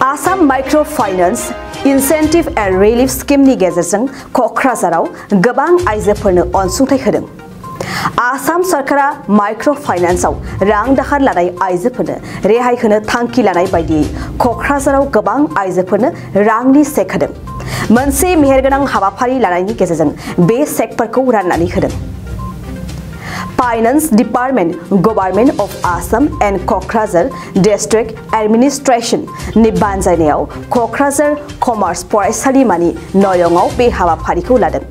Assam Microfinance Incentive and Relief Scheme ni गेजेरजों क'क्राझाराव गोबां आइजोफोरनो अनसुंथाइ होदों। आसाम सरकारा माइक्रोफाइनेंसआव रां दाहार लानाय आइजोफोरनो रेहाय होनो थांखि लानाय बायदियै क'क्राझाराव गोबां आइजोफोरनो रांनि चेक होदों। मोनसे मेहेरगोनां हाबाफारि लानायनि गेजेरजों बे चेकफोरखौ राननानै होदों। Finance Department, Government of Assam and Kokrazar District Administration नि बानजायनायाव क'क्राझार कमार्स फरायसालिमानि नयंआव बे हाबाफारिखौ लादों।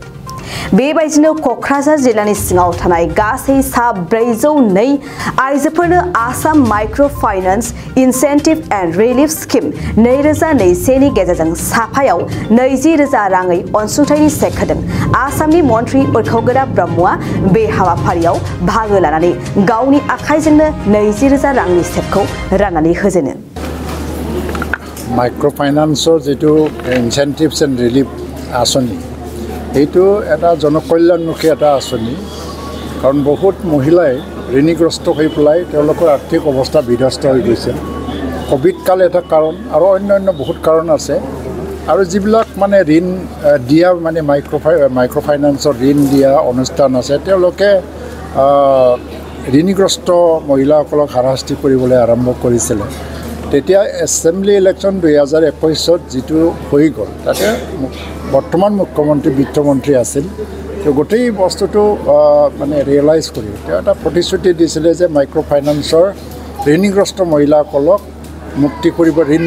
बेबायदिनो क'क्राझार जिल्लानि सिङाव थानाय गासै 402 आइजोफोरनो Assam microfinance incentive and relief scheme 2021 नि गेजेरजों साफायाव 20,000 राङै अनसुंथाइनि चेक होदों। आसामनि मन्त्रि उर्खावगोरा ब्रह्मआ बे हाबाफारियाव बाहागो लानानै गावनि आखाइजोंनो 20,000 रांनि चेकखौ राननानै होजेनो। माइक्रोफाइनेंसर जितु इनसेन्टिभ्स एन्ड रिलिफ आसनि এইটো এটা জনকল্যাণমুখী এটা আঁচনি কাৰণ বহুত মহিলাই ঋণগ্ৰস্ত হৈ পেলাই তেওঁলোকৰ আৰ্থিক অৱস্থা বিধ্বস্ত হৈ গৈছে। কোভিড কাল এটা কাৰণ আৰু অন্যান্য বহুত কাৰণ আছে আৰু যিবিলাক মানে ঋণ দিয়া মানে মাইক্ৰোফাইনেন্সৰ ঋণ দিয়া অনুষ্ঠান আছে তেওঁলোকে ঋণগ্ৰস্ত মহিলাসকলক হাৰাশাস্তি কৰিবলৈ আৰম্ভ কৰিছিল। তেতিয়া এছেম্বলি ইলেকশ্যন 2021 যিটো হৈ গ'ল তাতে বৰ্তমান মুখ্যমন্ত্ৰী বিত্তমন্ত্ৰী আছিল। তেওঁ গোটেই বস্তুটো মানে ৰিয়েলাইজ কৰি তেওঁ এটা প্ৰতিশ্ৰুতি দিছিলে যে মাইক্ৰোফাইনেন্সৰ ঋণগ্ৰস্ত মহিলাসকলক মুক্তি কৰিব ঋণ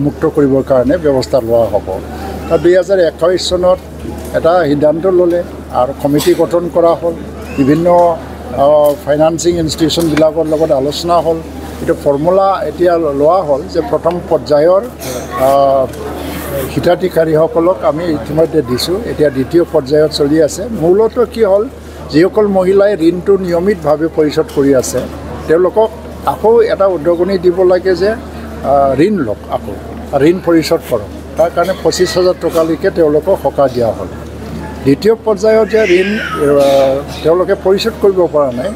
মুক্ত কৰিবৰ কাৰণে ব্যৱস্থা লোৱা হ'ব। 2021 চনত এটা সিদ্ধান্ত ল'লে আৰু কমিটি গঠন কৰা হ'ল। বিভিন্ন ফাইনেন্সিং ইনষ্টিটিউশ্যনবিলাকৰ লগত আলোচনা হ'ল। এইটো ফৰ্মুলা এতিয়া লোৱা হ'ল যে প্ৰথম পৰ্যায়ৰ হিতাধিকাৰীসকলক আমি ইতিমধ্যে দিছোঁ। এতিয়া দ্বিতীয় পৰ্যায়ত চলি আছে। মূলতঃ কি হ'ল যিসকল মহিলাই ঋণটো নিয়মিতভাৱে পৰিশোধ কৰি আছে তেওঁলোকক আকৌ এটা উদগনি দিব লাগে যে ঋণ লওক, আকৌ ঋণ পৰিশোধ কৰক। তাৰ কাৰণে 25,000 টকালৈকে তেওঁলোকক সকাহ দিয়া হ'ল। দ্বিতীয় পৰ্যায়ত যে ঋণ তেওঁলোকে পৰিশোধ কৰিব পৰা নাই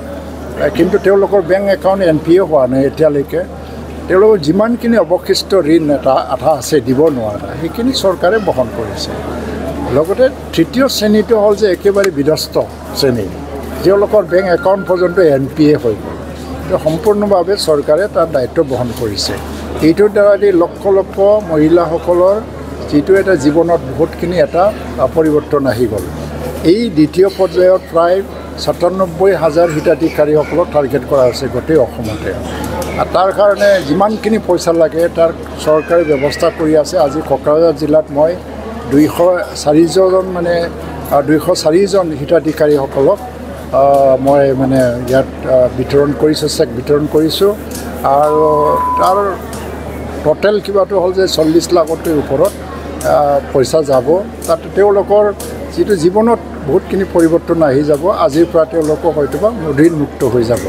কিন্তু তেওঁলোকৰ বেংক একাউণ্ট NPA হোৱা নাই এতিয়ালৈকে তেওঁলোকৰ যিমানখিনি অৱশিষ্ট ঋণ এটা আধা আছে দিব নোৱাৰা সেইখিনি চৰকাৰে বহন কৰিছে। লগতে তৃতীয় শ্ৰেণীটো হ'ল যে একেবাৰে বিধ্বস্ত শ্ৰেণী তেওঁলোকৰ বেংক একাউণ্ট পৰ্যন্ত NPA হৈ গ'ল। সম্পূৰ্ণভাৱে চৰকাৰে তাৰ দায়িত্ব বহন কৰিছে। এইটোৰ দ্বাৰা লক্ষ লক্ষ মহিলাসকলৰ যিটো এটা জীৱনত বহুতখিনি এটা পৰিৱৰ্তন আহি গ'ল। এই দ্বিতীয় পৰ্যায়ত প্ৰায় 97,000 হিতাধিকাৰীসকলক টাৰ্গেট কৰা হৈছে গোটেই অসমতে। তাৰ কাৰণে যিমানখিনি পইচা লাগে তাৰ চৰকাৰে ব্যৱস্থা কৰি আছে। আজি ক'ক্ৰাঝাৰ জিলাত মই 204জন হিতাধিকাৰীসকলক মই মানে ইয়াত বিতৰণ কৰিছোঁ, চেক বিতৰণ কৰিছোঁ আৰু তাৰ টোটেল কিবাটো হ'ল যে 40 লাখতকৈ ওপৰত পইচা যাব। তাত তেওঁলোকৰ যিটো জীৱনত বহুতখিনি পৰিৱৰ্তন আহি যাব। আজিৰ পৰা তেওঁলোকক হয়তোবা ঋণ মুক্ত হৈ যাব।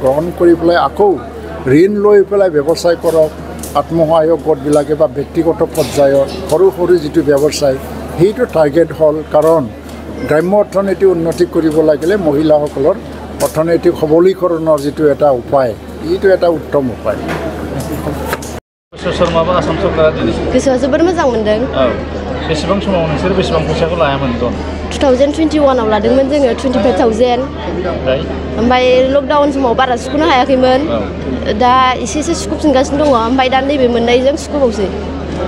গ্ৰহণ কৰি পেলাই আকৌ ঋণ লৈ পেলাই ব্যৱসায় কৰক। আত্মসহায়ক গোটবিলাকে বা ব্যক্তিগত পৰ্যায়ত সৰু সৰু যিটো ব্যৱসায় সেইটো টাৰ্গেট হ'ল কাৰণ গ্ৰাম্য অৰ্থনীতি উন্নতি কৰিব লাগিলে মহিলাসকলৰ অৰ্থনৈতিক সবলীকৰণৰ যিটো এটা উপায় এইটো এটা উত্তম উপায়। आसाम सरकारा गोसोआ जोबोर मोजां मोनदों। बेसेबां समाव नोंसोर बेसेबां फैसाखौ लायामोन? 2021 आव लादोंमोन जोङो 25,000। ओमफ्राय लकडाउन समाव बारा सुख'नो हायाखैमोन। दा एसे सुख'फिनगासिनो दङ। ओमफ्राय दा नैबे मोननायजों सुख'बावसै।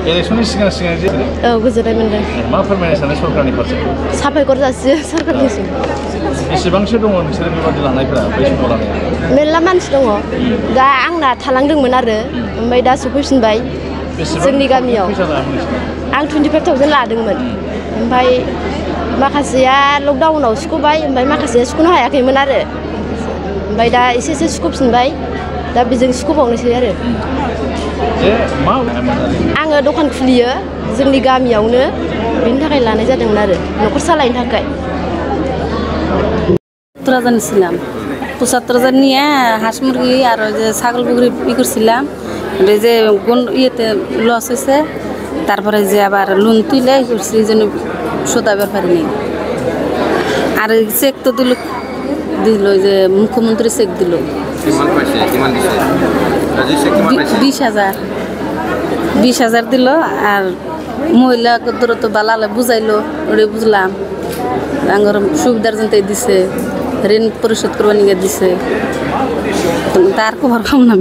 इलेक्शननि सिगां जे औ गोजोननाय मोनदों। मा फोरमायनो सानो सरकारनि फारसे? साबायखर जासियो सरकारनिसिम। बेसेबांसो दङ नोंसोर बेबादि लानायफोरा बै समाव लानाया? मेरला मानसि दङ। दा आंना थालांदोंमोन आरो ओमफ्राय दा सफैफिनबाय जोंनि गामियाव। आं 25,000 लादोंमोन। ओमफ्राय माखासेया लकडाउनाव सुख'बाय ओमफ्राय माखासेया सुख'नो हायाखैमोन आरो ओमफ्राय दा एसे सुख'फिनबाय। दा बेजों सुख'बावनोसै आरो। आङो दखान खुलियो जोंनि गामियावनो बेनि थाखाय लानाय जादोंमोन आरो न'खर सालायनो थाखाय। 70,000 ছিলাম। 75,000 নিয়ে হাঁস মুরগি আর যে ছাগল পুকুরি ই করছিলাম। যে ইয়েতে লস হয়েছে তারপরে যে আবার লোন তুলে করছি এই জন্য শোধাবার পারিনি। আর চেক তো দিল যে মুখ্যমন্ত্রী চেক দিল 20,000। 20,000 দিল আর মহিলা কত তো বালালে বুঝাইলো ওরে বুঝলাম আঙ্গর সুবিধার জন্য দিছে ঋণ পরিশোধ করবার নিয়ে দিছে তার খবর কম না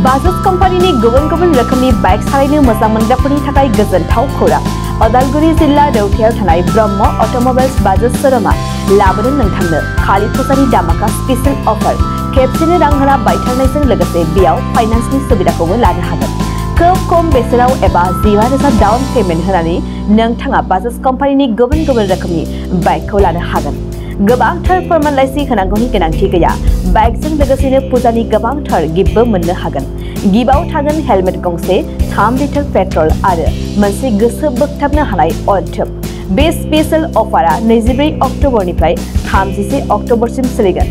बाजाज कम्पानीनि गुबुन रोखोमनि बाइक सालायनो मोजां मोनग्राफोरनि थाखाय गोजोनथाव खौरां अदालगुरि जिल्ला रौतायाव थानाय ब्रह्म अट'मबाइल्स बाजाज शोरूमा लाबोदों नोंथांनो खालि फुजानि दामाका स्पेशल अफार खेबसेनो रां होना बायथारनायजों लोगोसे बेयाव फाइनान्सनि सुबिदाखौबो लानो हागोन खोब खम बेसेनाव एबा 15,000 डाउन पेमेन्ट होनानै नोंथाङा बाजाज कम्पानीनि गुबुन रोखोमनि बाइकखौ लानो हागोन गोबांथार फोरमानलाइसि होनांगौनि गोनांथि गैया बाइकजों लोगोसेनो फुजानि गोबांथार गिफ्टबो मोननो हागोन गिफ्टआव थागोन हेलमेट गंसे 3 लिटार पेट्रल आरो मोनसे गोसो बोगथाबनो हानाय अनथोब बे स्पेशल अफारा 24 अक्ट'बरनिफ्राय 31 अक्ट'बरसिम सोलिगोन